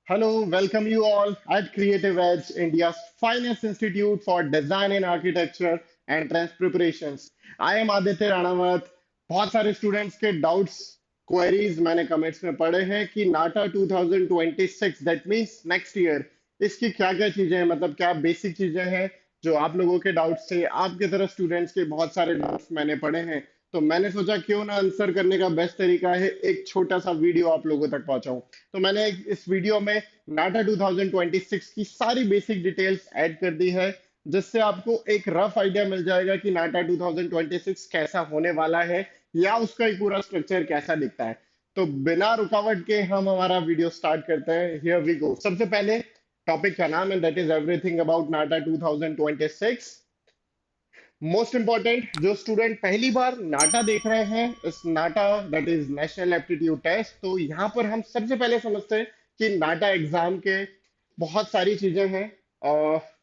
Hello, welcome you all at Creative Edge, India's finest institute for design and architecture and entrance preparations. I am Aditya Ranawat. बहुत सारे students के doubts queries मैंने comments में पढ़े हैं कि नाटा 2026 that means next year इसकी क्या क्या चीजें हैं, मतलब क्या बेसिक चीजें हैं जो आप लोगों के डाउट्स थे। आपके तरफ स्टूडेंट्स के बहुत सारे डाउट्स मैंने पढ़े हैं, तो मैंने सोचा क्यों ना आंसर करने का बेस्ट तरीका है एक छोटा सा वीडियो आप लोगों तक पहुंचाऊं। तो मैंने इस वीडियो में नाटा 2026 की सारी बेसिक डिटेल्स ऐड कर दी है, जिससे आपको एक रफ आइडिया मिल जाएगा कि नाटा 2026 कैसा होने वाला है या उसका एक पूरा स्ट्रक्चर कैसा दिखता है। तो बिना रुकावट के हम हमारा वीडियो स्टार्ट करते हैं। Here we go. सबसे पहले टॉपिक का नाम है, that is everything about NATA 2026। Most important, जो स्टूडेंट पहली बार नाटा देख रहे हैं, इस NATA that is national aptitude test, तो यहाँ पर हम सबसे पहले समझते हैं कि नाटा एग्जाम के बहुत सारी चीजें हैं।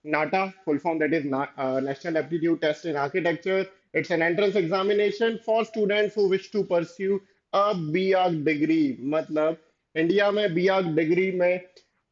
NATA full form that is national aptitude test in architecture. It's an entrance examination for students who wish to pursue a B Arch degree. मतलब इंडिया में बीआर्क डिग्री में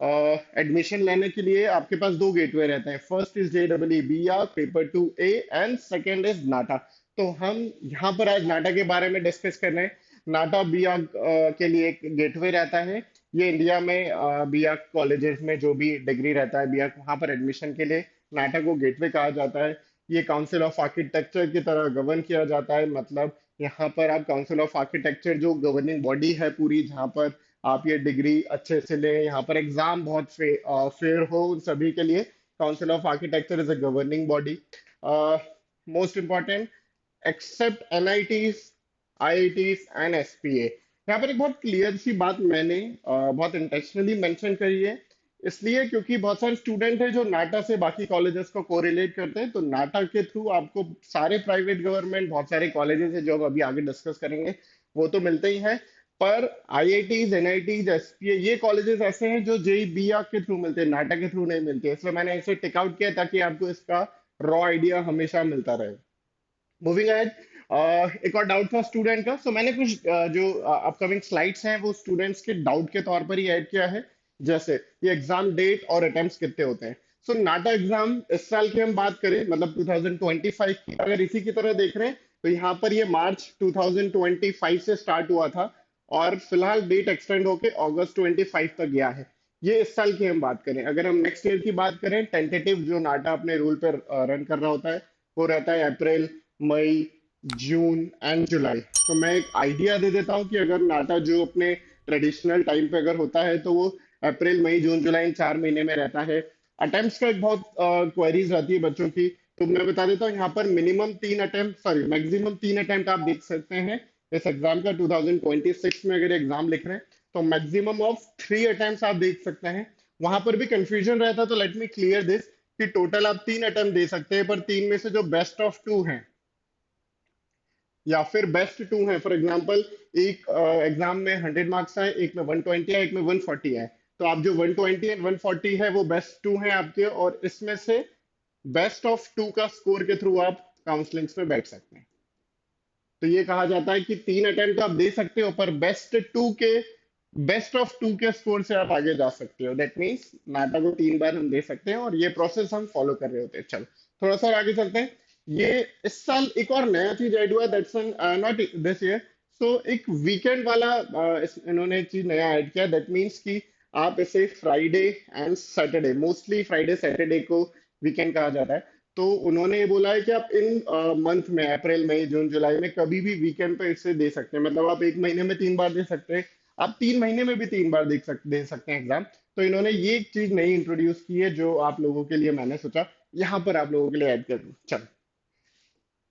एडमिशन लेने के लिए आपके पास दो गेटवे रहते हैं। First is JEE B R paper 2A and second is NATA. तो हम यहाँ पर आज नाटा के बारे में डिस्कस कर रहे हैं। नाटा बी आर के लिए एक गेटवे रहता है। ये इंडिया में बी आर कॉलेजेस में जो भी डिग्री रहता है बी आर, वहाँ पर एडमिशन के लिए नाटा को गेटवे कहा जाता है। ये काउंसिल ऑफ आर्किटेक्चर की तरह गवर्न किया जाता है। मतलब यहाँ पर आप काउंसिल ऑफ आर्किटेक्चर जो गवर्निंग बॉडी है पूरी, जहाँ पर आप ये डिग्री अच्छे से लें, यहाँ पर एग्जाम बहुत फेयर हो उन सभी के लिए। Council of architecture is a governing body. Most important, except NITs, IITs एंड SPA। यहाँ पर एक बहुत क्लियर सी बात मैंने बहुत इंटेंशनली मेंशन करी है, इसलिए क्योंकि बहुत सारे स्टूडेंट हैं जो नाटा से बाकी कॉलेजेस को कोरिलेट करते हैं। तो नाटा के थ्रू आपको सारे प्राइवेट गवर्नमेंट बहुत सारे कॉलेजेस हैं जो हम अभी आगे डिस्कस करेंगे, वो तो मिलते ही हैं। पर IITs, NITs, SPA ये कॉलेजेस ऐसे हैं जो JEE के थ्रू मिलते हैं, नाटा के थ्रू नहीं मिलते। इसलिए मैंने इसे टिक आउट किया ताकि आपको इसका रॉ आइडिया हमेशा मिलता रहे। मूविंग अहेड, एक और डाउट था स्टूडेंट का, सो मैंने कुछ जो अपकमिंग स्लाइड्स हैं वो स्टूडेंट्स के डाउट के तौर पर ही ऐड किया है। जैसे ये एग्जाम डेट और अटेम्प्ट्स कितने होते हैं। सो नाटा एग्जाम इस साल की हम बात करें, मतलब 2025 की, अगर इसी की तरह देख रहे हैं तो यहाँ पर ये मार्च 2025 से स्टार्ट हुआ था और फिलहाल डेट एक्सटेंड होके अगस्त 25 तक गया है। ये इस साल की हम बात करें। अगर हम नेक्स्ट ईयर की बात करें, टेंटेटिव जो नाटा अपने रूल पर रन कर रहा होता है वो रहता है अप्रैल, मई, जून एंड जुलाई। तो मैं एक आइडिया दे देता हूँ कि अगर नाटा जो अपने ट्रेडिशनल टाइम पे अगर होता है तो वो अप्रैल, मई, जून, जुलाई इन 4 महीने में रहता है। अटेम्प्ट्स का एक बहुत क्वेरीज रहती है बच्चों की, तो मैं बता देता हूँ यहाँ पर minimum 3 attempt, sorry maximum 3 attempt आप देख सकते हैं इस एग्जाम का। 2026 में अगर एग्जाम लिख रहे हैं तो मैक्सिमम ऑफ 3 अटेम्प्ट आप देख सकते हैं। वहां पर भी कंफ्यूजन रहता है, तो लेट मी क्लियर दिस कि टोटल आप 3 अटेम्प्ट दे सकते हैं, पर तीन में से जो बेस्ट ऑफ टू हैं या फिर बेस्ट टू हैं, फॉर एग्जांपल एक एग्जाम में 100 मार्क्स आए, एक में 120 है, एक में 140 है, तो आप जो 120 एंड 140 है वो बेस्ट टू हैं आपके, और इसमें से बेस्ट ऑफ टू का स्कोर के थ्रू आप काउंसलिंग्स में बैठ सकते हैं। तो ये कहा जाता है कि 3 अटेम्प्ट आप दे सकते हो, पर बेस्ट ऑफ टू के स्कोर से आप आगे जा सकते हो। दैट मीन्स नाटा को 3 बार हम दे सकते हैं, और ये प्रोसेस हम फॉलो कर रहे होते हैं। चलो थोड़ा सा और आगे चलते हैं। ये इस साल एक और नया चीज ऐड हुआ है, दैट्स नॉट दिस ईयर। सो एक वीकेंड वाला इन्होंने एक चीज नया ऐड किया, दैट मीन्स कि आप इसे Friday and Saturday, mostly Friday Saturday को वीकेंड कहा जाता है। तो उन्होंने ये बोला है कि आप इन मंथ में अप्रैल, मई, जून, जुलाई में कभी भी वीकेंड पे इसे दे सकते हैं। मतलब आप एक महीने में 3 बार दे सकते हैं, आप 3 महीने में भी 3 बार दे सकते हैं एग्जाम। तो इन्होंने ये एक चीज नई इंट्रोड्यूस की है जो आप लोगों के लिए मैंने सोचा यहाँ पर आप लोगों के लिए ऐड कर दूं। चलो,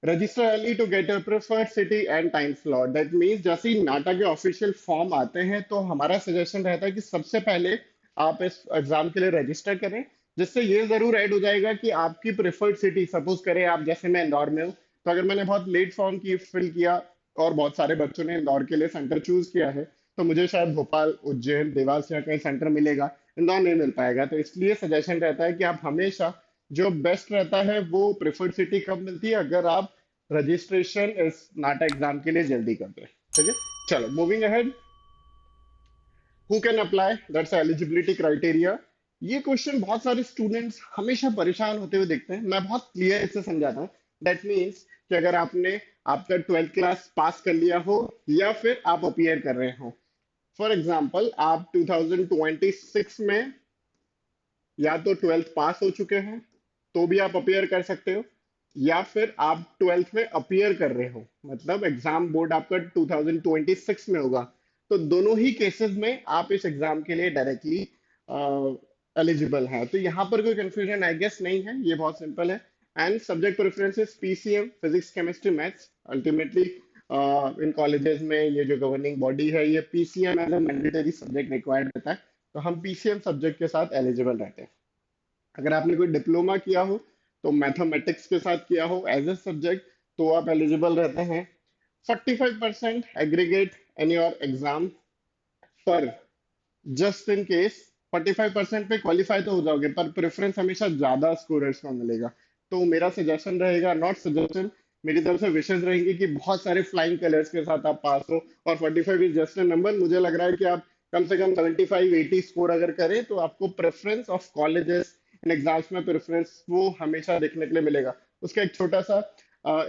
register early to get a preferred city and time slot. That means जैसे ही नाटा के ऑफिशियल फॉर्म आते हैं तो हमारा सजेशन रहता है कि सबसे पहले आप इस एग्जाम के लिए रजिस्टर करें, जिससे ये जरूर ऐड हो जाएगा कि आपकी प्रेफर्ड सिटी, सपोज करें आप, जैसे मैं इंदौर में हूँ, तो अगर मैंने बहुत लेट फॉर्म की फिल किया और बहुत सारे बच्चों ने इंदौर के लिए सेंटर चूज किया है, तो मुझे शायद भोपाल, उज्जैन, देवास या कहीं सेंटर मिलेगा, इंदौर नहीं मिल पाएगा। तो इसलिए सजेशन रहता है कि आप हमेशा, जो बेस्ट रहता है वो प्रेफर्ड सिटी कब मिलती है, अगर आप रजिस्ट्रेशन इस नाटा एग्जाम के लिए जल्दी कर दे। ठीक है, चलो moving ahead. Who can apply, that's eligibility criteria. ये क्वेश्चन बहुत सारे स्टूडेंट्स हमेशा परेशान होते हुए देखते हैं, मैं बहुत क्लियर इससे समझाता हूँ। दैट मीन्स कि अगर आपने आपका 12th क्लास पास कर लिया हो या फिर आप अपीयर कर रहे हो, फॉर एग्जाम्पल आप 2026 में या तो 12th पास हो चुके हैं तो भी आप अपीयर कर सकते हो, या फिर आप 12th में अपीयर कर रहे हो, मतलब एग्जाम बोर्ड आपका 2026 में होगा, तो दोनों ही केसेस में आप इस एग्जाम के लिए डायरेक्टली एलिजिबल हैं। तो यहाँ पर कोई कंफ्यूजन आई गेस नहीं है, ये बहुत सिंपल है। And subject preferences PCM, physics chemistry maths. Ultimately इन कॉलेजेस में ये जो गवर्निंग बॉडी है ये PCM as a mandatory subject required रहता है, तो हम पीसीएम सब्जेक्ट के साथ एलिजिबल रहते हैं। अगर आपने कोई डिप्लोमा किया हो तो मैथमेटिक्स के साथ किया हो एज ए सब्जेक्ट, तो आप एलिजिबल रहते हैं। 45% एग्रीगेट इन योर एग्जाम, पर जस्ट इन केस 45% पे क्वालिफाई तो हो जाओगे, पर प्रेफरेंस हमेशा ज्यादा स्कोरर्स को मिलेगा। तो मेरा सजेशन रहेगा, नॉट सजेशन, मेरी तरफ से विशेष रहेंगे कि बहुत सारे फ्लाइंग कलर्स के साथ आप पास हो। और 45 इज जस्ट ए नंबर, मुझे लग रहा है कि आप कम से कम 75-80 स्कोर अगर करें तो आपको preference of colleges in exams में प्रेफरेंस वो हमेशा देखने के लिए मिलेगा। उसका एक छोटा सा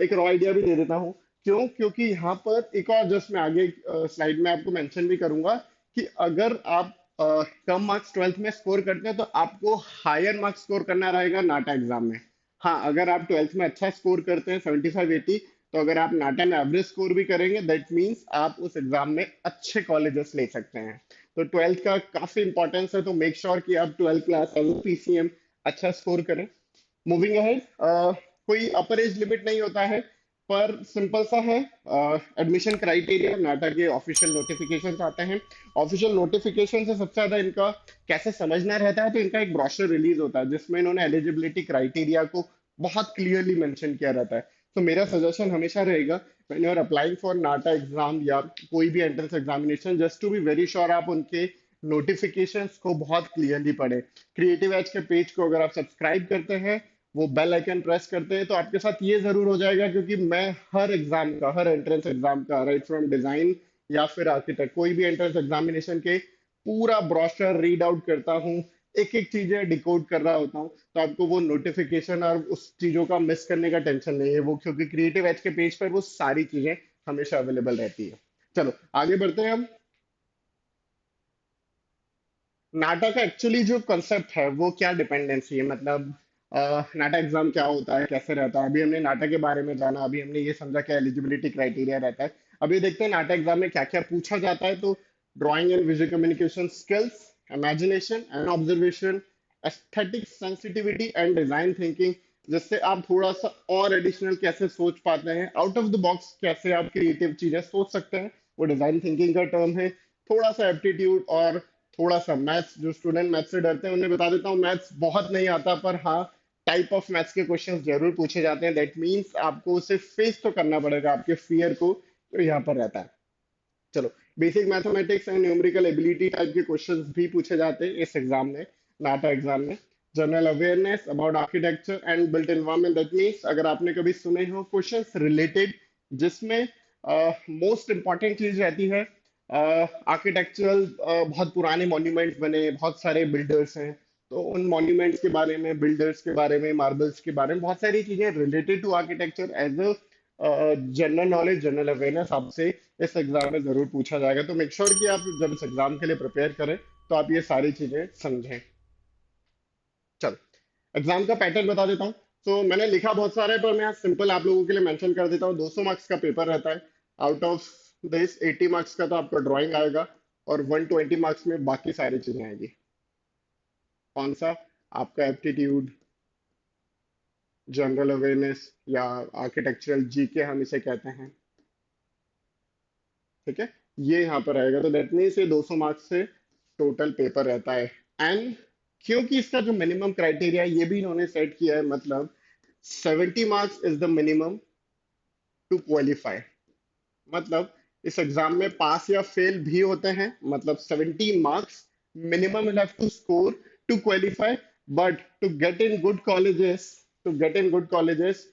एक रॉ आइडिया भी दे देता हूँ। क्यों? क्योंकि यहाँ पर एक और जस्ट मैं आगे स्लाइड में आपको मेंशन भी करूंगा कि अगर आप कम मार्क्स 12th में स्कोर करते हैं तो आपको हायर मार्क्स स्कोर करना रहेगा नाटा एग्जाम में। हाँ, अगर आप 12th में अच्छा स्कोर करते हैं 75-80, तो अगर आप नाटा में एवरेज स्कोर भी करेंगे दैट मीन्स आप उस एग्जाम में अच्छे कॉलेजेस ले सकते हैं। तो 12th का काफी इंपॉर्टेंस है, तो मेक श्योर कि आप 12th क्लास एज पीसीएम अच्छा स्कोर करें। मूविंग अहेड, कोई अपर एज लिमिट नहीं होता है, पर सिंपल सा है। एडमिशन क्राइटेरिया नाटा के ऑफिशियल नोटिफिकेशन आते हैं। ऑफिशियल नोटिफिकेशन से सबसे ज्यादा इनका कैसे समझना रहता है, तो इनका एक ब्रोशर रिलीज होता है जिसमें इन्होंने एलिजिबिलिटी क्राइटेरिया को बहुत क्लियरली मेंशन किया रहता है। तो मेरा सजेशन हमेशा रहेगा when you are applying for NATA exam या कोई भी entrance examination, just to be very sure आप उनके नोटिफिकेशंस को बहुत क्लियरली पढ़े। क्रिएटिव एज के पेज को अगर आप सब्सक्राइब करते हैं, वो बेल आइकन प्रेस करते हैं, तो आपके साथ ये जरूर हो जाएगा, क्योंकि मैं हर एग्जाम का, हर एंट्रेंस एग्जाम का, राइट फ्रॉम डिजाइन या फिर आर्किटेक्ट, कोई भी एंट्रेंस एग्जामिनेशन के पूरा ब्रोशर रीड आउट करता हूँ, एक एक चीजें डिकोड कर रहा होता हूँ, तो आपको वो नोटिफिकेशन और उस चीजों का मिस करने का टेंशन नहीं है, वो क्योंकि क्रिएटिव एज के पेज पर वो सारी चीजें हमेशा अवेलेबल रहती है। चलो आगे बढ़ते हैं हम। नाटा का एक्चुअली जो कंसेप्ट है वो क्या डिपेंडेंसी है, मतलब नाटा एग्जाम क्या होता है, कैसे रहता है। अभी हमने नाटा के बारे में जाना, अभी हमने ये समझा क्या एलिजिबिलिटी क्राइटेरिया रहता है। अभी देखते हैं नाटा एग्जाम में क्या क्या पूछा जाता है। तो drawing and visual communication skills, imagination and observation, aesthetic sensitivity and design thinking, जिससे आप थोड़ा सा और एडिशनल कैसे सोच पाते हैं, आउट ऑफ द बॉक्स कैसे आप क्रिएटिव चीजें सोच सकते हैं, वो डिजाइन थिंकिंग का टर्म है। थोड़ा सा एप्टीट्यूड और थोड़ा सा मैथ्स, जो स्टूडेंट मैथ्स से डरते हैं उन्हें बता देता हूँ, मैथ्स बहुत नहीं आता, पर हाँ टाइप ऑफ मैथ्स के क्वेश्चंस जरूर पूछे जाते हैं। दैट मींस आपको उसे फेस तो करना पड़ेगा, आपके फियर को, तो यहाँ पर रहता है। चलो, basic mathematics and numerical ability type के क्वेश्चंस भी पूछे जाते हैं इस एग्जाम में, नाटा एग्जाम में। General awareness about architecture and built environment, that means अगर आपने कभी सुने हो क्वेश्चंस रिलेटेड, जिसमें मोस्ट इंपॉर्टेंट चीज रहती है आर्किटेक्चरल, बहुत पुराने मॉन्यूमेंट्स बने, बहुत सारे बिल्डर्स हैं, तो उन मॉन्यूमेंट्स के बारे में, बिल्डर्स के बारे में, मार्बल्स के बारे में, बहुत सारी चीजें related to architecture as a general knowledge, general awareness आपसे इस एग्जाम में जरूर पूछा जाएगा। तो मेक श्योर कि आप जब इस एग्जाम के लिए प्रिपेयर करें तो आप ये सारी चीजें समझें। चलो, एग्जाम का पैटर्न बता देता हूँ। तो मैंने लिखा बहुत सारा है, पर मैं सिंपल आप लोगों के लिए मेंशन कर देता हूँ। 200 मार्क्स का पेपर रहता है। आउट ऑफ दिस 80 मार्क्स का तो आपका ड्राइंग आएगा, और 120 मार्क्स में बाकी सारी चीजें आएगी। कौन सा? आपका एप्टीट्यूड, जनरल अवेयरनेस या आर्किटेक्चरल जीके हम इसे कहते हैं, ठीक है, ये यहाँ पर आएगा। तो दैट मीन्स ये 200 मार्क्स से टोटल पेपर रहता है। एंड क्योंकि इसका जो मिनिमम क्राइटेरिया ये भी इन्होंने सेट किया है, मतलब 70 marks is the minimum to qualify, मतलब इस एग्जाम में पास या फेल भी होते हैं, मतलब 70 marks minimum you have to score to qualify. But to get in good colleges, to get in good colleges,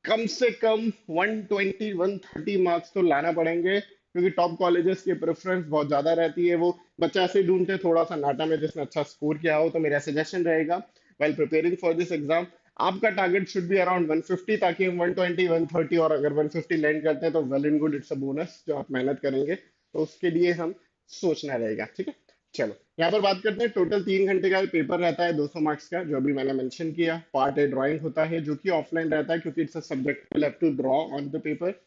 कम से कम 120-130 मार्क्स तो लाना पड़ेंगे, क्योंकि टॉप कॉलेजेस की प्रेफरेंस बहुत ज्यादा रहती है, वो बच्चा ऐसे ही ढूंढते हैं थोड़ा सा नाटा में जिसने अच्छा स्कोर किया हो। तो मेरा सजेशन रहेगा while preparing for this exam, आपका टारगेट शुड बी अराउंड 150, ताकि हम 120 130, और अगर 150 लैंड करते हैं तो well and good, it's a bonus जो आप मेहनत करेंगे, तो उसके लिए हम सोचना रहेगा। ठीक है, चलो यहाँ पर बात करते हैं। टोटल 3 घंटे का पेपर रहता है, 200 मार्क्स का, जो अभी मैंने मेंशन किया। पार्ट ए ड्राइंग होता है जो कि ऑफलाइन रहता है, क्योंकि it's a subject have to draw on the paper.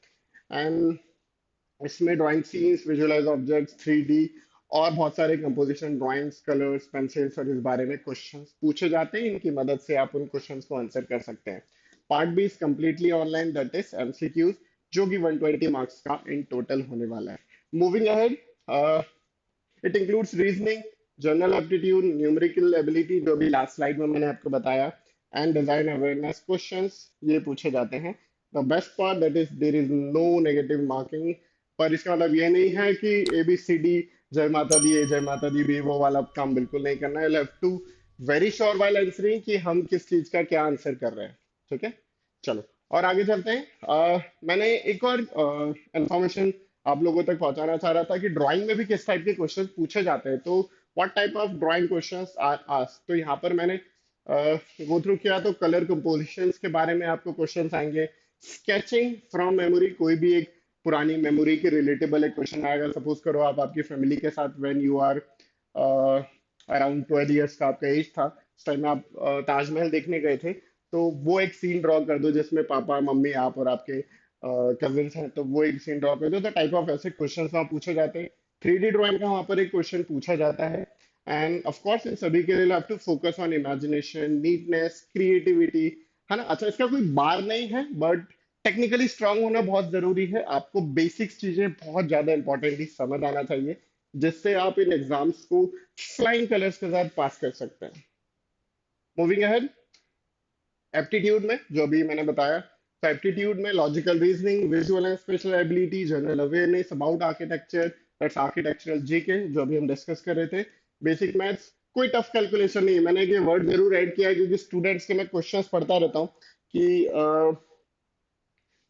And इसमें drawing scenes, visualize objects, 3D, और बहुत सारे कंपोजिशन ड्राइंग्स, कलर्स, पेंसिल्स, और इस बारे में क्वेश्चंस पूछे जाते हैं। इनकी मदद से आप उन क्वेश्चंस को आंसर कर सकते हैं। Part B is completely online, that is MCQs, जो कि 120 मार्क्स का इन टोटल होने वाला है। Moving ahead, it includes reasoning, general aptitude, numerical ability, जो भी लास्ट स्लाइड में मैंने आपको बताया, एंड डिजाइन अवेयरनेस क्वेश्चंस ये पूछे जाते हैं। The best part that is there is no negative marking. पर इसका मतलब ये नहीं है कि ABCD, जय माता दी, जय माता दी भी, वो वाला काम बिल्कुल नहीं करना है। Have to very sure while answering कि हम किस चीज का क्या आंसर कर रहे हैं। ठीक है, चलो और आगे चलते हैं। मैंने एक और इंफॉर्मेशन आप लोगों तक पहुंचाना चाह रहा था कि ड्राइंग में भी किस टाइप के क्वेश्चंस पूछे जाते हैं। तो what type of drawing questions are asked, तो यहाँ पर मैंने गो थ्रू किया, तो कलर कंपोजिशंस के बारे में आपको क्वेश्चंस आएंगे। स्केचिंग फ्रॉम मेमोरी, कोई भी एक पुरानी मेमोरी के रिलेटेबल एक क्वेश्चन आएगा। सपोज करो आप आपकी फैमिली के साथ when you are around 12 years का आपका एज था, उस टाइम आप ताजमहल देखने गए थे, तो वो एक सीन ड्रॉ कर दो जिसमें पापा मम्मी आप और आपके कजिन्स हैं, तो वो एक सीन ड्रॉ कर दो। तो टाइप ऑफ ऐसे क्वेश्चन वहाँ पूछे जाते हैं। 3D ड्राइंग का वहाँ पर एक क्वेश्चन पूछा जाता है। एंड ऑफ कोर्स इन सभी के लिए to focus on imagination, neatness, creativity, है ना। अच्छा, इसका कोई बार नहीं है, बट टेक्निकली स्ट्रांग होना बहुत जरूरी है। आपको बेसिक्स चीजें बहुत ज्यादा इंपॉर्टेंटली समझ आना चाहिए, जिससे आप इन एग्जाम्स को फ्लाइंग कलर्स के साथ पास कर सकते हैं। मूविंग अहेड, एप्टीट्यूड में जो भी मैंने बताया, तो एप्टीट्यूड में logical reasoning, visual and special ability, general awareness about architecture, that's architectural GK जो अभी हम डिस्कस कर रहे थे, बेसिक मैथ्स, कोई टफ कैलकुलेशन नहीं है। मैंने ये वर्ड जरूर ऐड किया है क्योंकि स्टूडेंट्स के मैं क्वेश्चंस पढ़ता रहता हूँ कि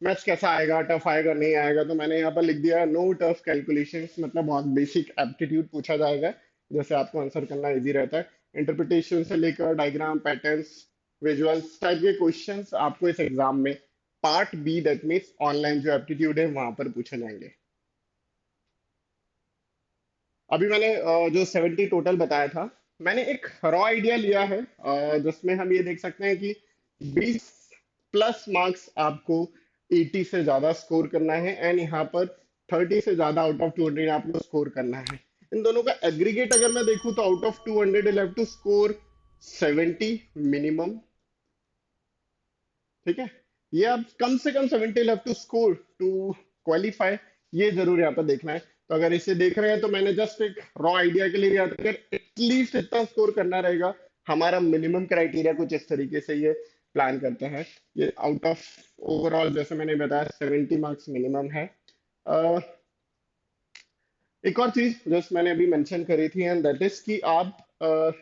मैथ्स कैसा आएगा, टफ आएगा नहीं आएगा, तो मैंने यहाँ पर लिख दिया नो टफ कैलकुलेशंस, मतलब बहुत बेसिक एप्टीट्यूड पूछा जाएगा, जैसे आपको आंसर करना इजी रहता है। इंटरप्रिटेशन से लेकर डायग्राम, पैटर्न्स, विजुअल्स टाइप के क्वेश्चंस आपको इस एग्जाम में part B, that means online जो एप्टीट्यूड है वहां पर पूछे जाएंगे। अभी मैंने जो 70 टोटल बताया था, मैंने एक रॉ आइडिया लिया है, जिसमें हम ये देख सकते हैं कि 20 प्लस मार्क्स आपको 80 से ज्यादा स्कोर करना है, एंड यहाँ पर 30 से ज्यादा आउट ऑफ 200 आपको स्कोर करना है। इन दोनों का एग्रीगेट अगर मैं देखूं तो out of 200 you have to score 70 minimum. ठीक है, ये आप कम से कम 70 have to score to qualify, ये जरूर यहाँ पर देखना है। तो अगर इसे देख रहे हैं तो मैंने जस्ट एक रॉ आइडिया के लिए याद कर एटलीस्ट इतना स्कोर करना रहेगा। हमारा मिनिमम क्राइटेरिया कुछ इस तरीके से ये प्लान करते हैं। ये आउट ऑफ ओवरऑल जैसे मैंने बताया 70 मार्क्स मिनिमम है। अ, एक और चीज जो मैंने अभी मेंशन करी थी, एंड दैट इज कि आप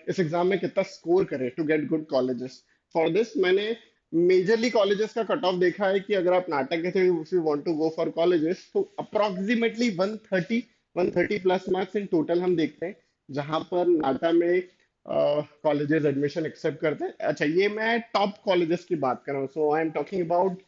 इस एग्जाम में कितना स्कोर करें to get good colleges. For this मैंने मेजरली कॉलेजेस का कट ऑफ देखा है कि अगर आप नाटक के थे, if you want to go for colleges, तो approximately 130 plus marks in total हम देखते हैं, जहां पर नाटा में कॉलेजेस एडमिशन एक्सेप्ट करते हैं। अच्छा, ये मैं टॉप कॉलेजेस की बात कर रहा हूँ, so I am talking about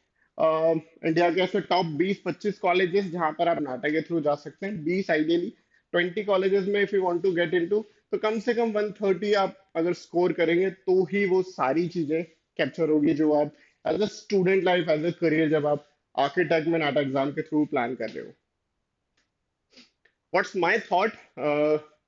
India के ऐसे टॉप 20-25 कॉलेजेस जहां पर आप नाटा के थ्रू जा सकते हैं। 20 आइडियली, 20 कॉलेजेस में if you want to get into, तो कम से कम 130 आप अगर स्कोर करेंगे तो ही वो सारी चीजें कैप्चर होगी जो आप as a student life, as a career, जब आप आर्किटेक्ट में नाटा एग्जाम के थ्रू प्लान कर रहे हो। व्हाट्स माय थॉट,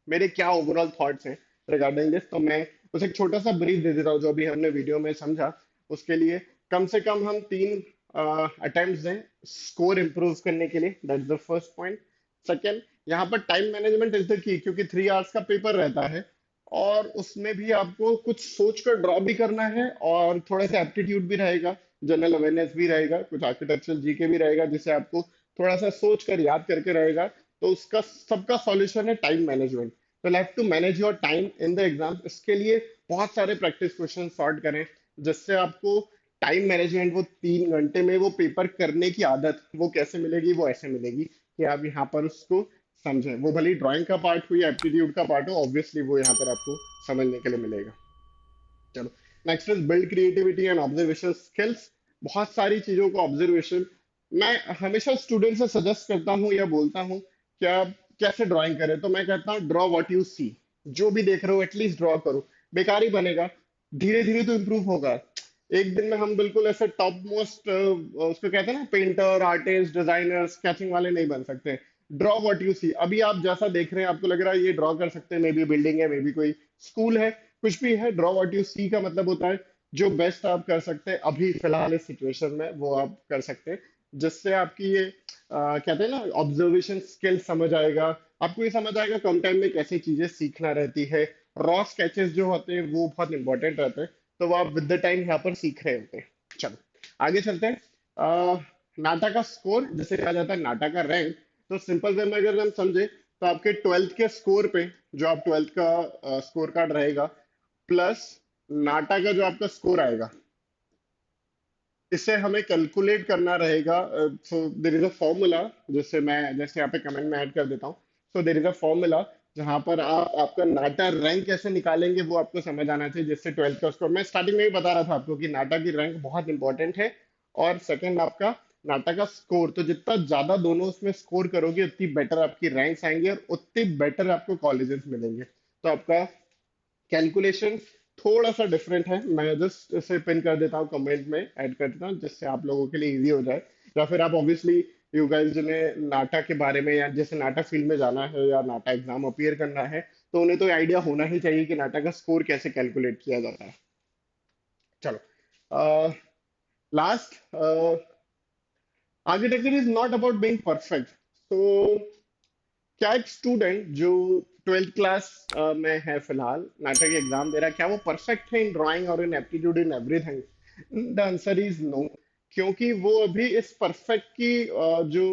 मेरे क्या ओवरऑल थॉट्स हैं रिगार्डिंग दिस, तो मैं उसे एक छोटा सा ब्रीफ दे देता हूँ जो अभी हमने वीडियो में समझा। उसके लिए कम से कम हम 3 अटेम्प्ट्स दें स्कोर इंप्रूव करने के लिए, that's the first point. Second, यहाँ पर time management is the key, क्योंकि 3 आवर्स का पेपर रहता है, और उसमें भी आपको कुछ सोच कर ड्रॉ भी करना है, और थोड़ा सा एप्टीट्यूड भी रहेगा, जनरल अवेयरनेस भी रहेगा, कुछ आर्किटेक्चरल जीके भी रहेगा, जिसे आपको थोड़ा सा सोच कर याद करके रहेगा। तो उसका सबका सॉल्यूशन है टाइम मैनेजमेंट। तो have to manage your time in the exam. इसके लिए बहुत सारे प्रैक्टिस क्वेश्चन सॉर्ट करें, जिससे आपको टाइम मैनेजमेंट, वो 3 घंटे में वो पेपर करने की आदत वो कैसे मिलेगी, वो ऐसे मिलेगी कि आप यहाँ पर उसको समझें। वो भले ड्राइंग का पार्ट हो या एप्टीट्यूड का पार्ट हो, ऑब्वियसली वो यहाँ पर आपको समझने के लिए मिलेगा। चलो, next is build creativity and observation skills. बहुत सारी चीजों को ऑब्जर्वेशन, मैं हमेशा स्टूडेंट से सजेस्ट करता हूँ या बोलता हूँ क्या कैसे ड्राइंग करें, तो मैं कहता हूँ ड्रॉ व्हाट यू सी। जो भी देख रहे हो एटलीस्ट ड्रॉ करो। बेकार ही बनेगा, धीरे धीरे तो इम्प्रूव होगा। एक दिन में हम बिल्कुल ऐसे टॉप मोस्ट उसको कहते हैं ना, पेंटर, आर्टिस्ट, डिजाइनर, स्केचिंग वाले नहीं बन सकते। Draw what you see. अभी आप जैसा देख रहे हैं आपको लग रहा है ये ड्रॉ कर सकते हैं, मे बी बिल्डिंग है, मे बी कोई स्कूल है, कुछ भी है। ड्रॉ व्हाट यू सी का मतलब होता है जो बेस्ट आप कर सकते हैं अभी फिलहाल इस सिचुएशन में वो आप कर सकते हैं, जिससे आपकी ये कहते हैं ना ऑब्जर्वेशन स्किल समझ आएगा। आपको ये समझ आएगा कम टाइम में कैसे चीजें सीखना रहती है। रॉ स्केचेस जो होते हैं वो बहुत इंपॉर्टेंट रहते हैं, तो वो आप विद द टाइम यहाँ पर सीख रहे होते हैं। चलो, आगे चलते हैं। नाटा का स्कोर, जिसे कहा जाता है नाटा का रैंक। तो सिंपल वे में अगर हम समझे तो आपके ट्वेल्थ के स्कोर पे, जो आप ट्वेल्थ का स्कोर कार्ड रहेगा, प्लस नाटा का जो आपका स्कोर आएगा, इसे हमें कैलकुलेट करना रहेगा। सो देर इज अ फॉर्मूला, जिससे मैं जैसे यहाँ पे कमेंट में ऐड कर देता हूँ। सो देर इज अ फॉर्मूला जहां पर आप आपका नाटा रैंक कैसे निकालेंगे वो आपको समझ आना चाहिए, जिससे ट्वेल्थ का स्कोर, मैं स्टार्टिंग में ही बता रहा था आपको कि नाटा की रैंक बहुत इंपॉर्टेंट है। और सेकंड आपका नाटा का स्कोर, तो जितना ज्यादा दोनों उसमें स्कोर करोगे उतनी बेटर आपकी रैंक्स आएंगे और उतनी बेटर आपको कॉलेजेस मिलेंगे। तो आपका कैलकुलेशन थोड़ा सा डिफरेंट है, मैं जस्ट इसे पिन कर देता हूँ, कमेंट में ऐड कर देता हूँ, जिससे आप लोगों के लिए इजी हो जाए। या फिर आप ऑब्वियसली यू गाइस जिन्हें नाटा के बारे में या जैसे नाटा फील्ड में जाना है या नाटा एग्जाम अपीयर करना है, तो उन्हें तो आइडिया होना ही चाहिए कि नाटा का स्कोर कैसे कैलकुलेट किया जाता है। चलो, last, architecture is not about being perfect. तो क्या एक स्टूडेंट जो ट्वेल्थ क्लास में है फिलहाल, नाटक की एग्जाम दे रहा है, क्या वो परफेक्ट है इन ड्राइंग और in aptitude in everything? The answer is no. क्योंकि वो अभी इस परफेक्ट की जो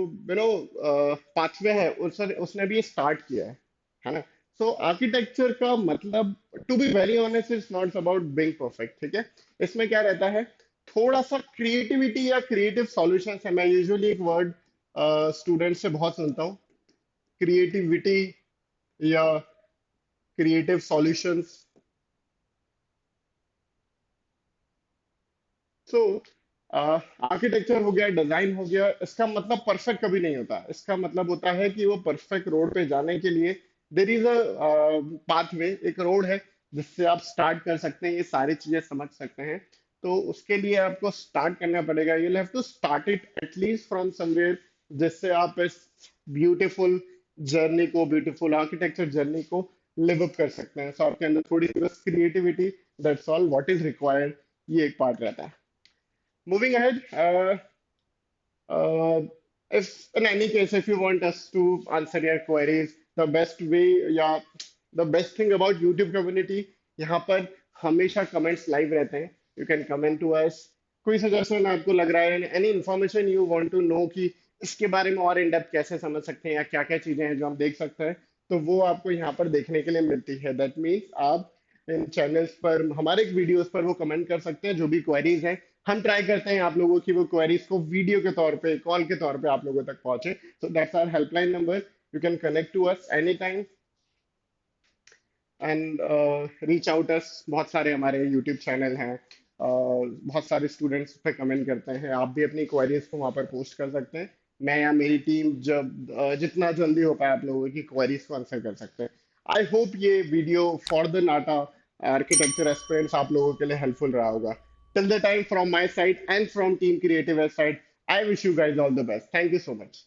पाथवे है उसने भी स्टार्ट किया है ना। सो आर्किटेक्चर का मतलब, to be very honest, is not about being perfect, ठीक है। इसमें क्या रहता है, थोड़ा सा क्रिएटिविटी या क्रिएटिव सॉल्यूशंस है। मैं यूजुअली एक वर्ड स्टूडेंट से बहुत सुनता हूँ, क्रिएटिविटी या क्रिएटिव सॉल्यूशंस। सो आर्किटेक्चर हो गया, डिजाइन हो गया, इसका मतलब परफेक्ट कभी नहीं होता। इसका मतलब होता है कि वो परफेक्ट रोड पे जाने के लिए देर इज अ पाथवे, एक रोड है जिससे आप स्टार्ट कर सकते हैं, ये सारी चीजें समझ सकते हैं। तो उसके लिए आपको स्टार्ट करना पड़ेगा, you have to start it at least from somewhere, जिससे आप इस ब्यूटीफुल जर्नी को, ब्यूटीफुल आर्किटेक्चर जर्नी को लिव अप कर सकते हैं। सो आपके अंदर थोड़ी सी बस creativity, that's all what is required, ये एक पार्ट रहता है। Moving ahead, uh, if in any case, if you want us to answer your queries, the best way, yeah, the best thing about YouTube community, यहाँ पर हमेशा comments live रहते हैं। You can comment to us। कोई suggestion आपको लग रहा है, any information you want to know कि इसके बारे में और in depth कैसे समझ सकते हैं या क्या क्या चीजें हैं जो हम देख सकते हैं, तो वो आपको यहाँ पर देखने के लिए मिलती है। That means आप इन चैनल्स पर, हमारे वीडियोस पर वो कमेंट कर सकते हैं जो भी क्वेरीज हैं। हम ट्राई करते हैं आप लोगों की वो क्वेरीज को वीडियो के तौर पे, कॉल के तौर पे आप लोगों तक पहुंचे। So that's our helpline number, you can connect to us any time and reach out us. बहुत सारे हमारे यूट्यूब चैनल हैं, बहुत सारे स्टूडेंट्स पे कमेंट करते हैं, आप भी अपनी क्वेरीज को वहां पर पोस्ट कर सकते हैं। मैं या मेरी टीम जब जितना जल्दी हो पाए आप लोगों की क्वेरीज को आंसर कर सकते हैं। आई होप ये video for the NATA architecture aspirants आप लोगों के लिए हेल्पफुल रहा होगा। Till the time, from my side and from team creative side, I wish you guys all the best. Thank you so much.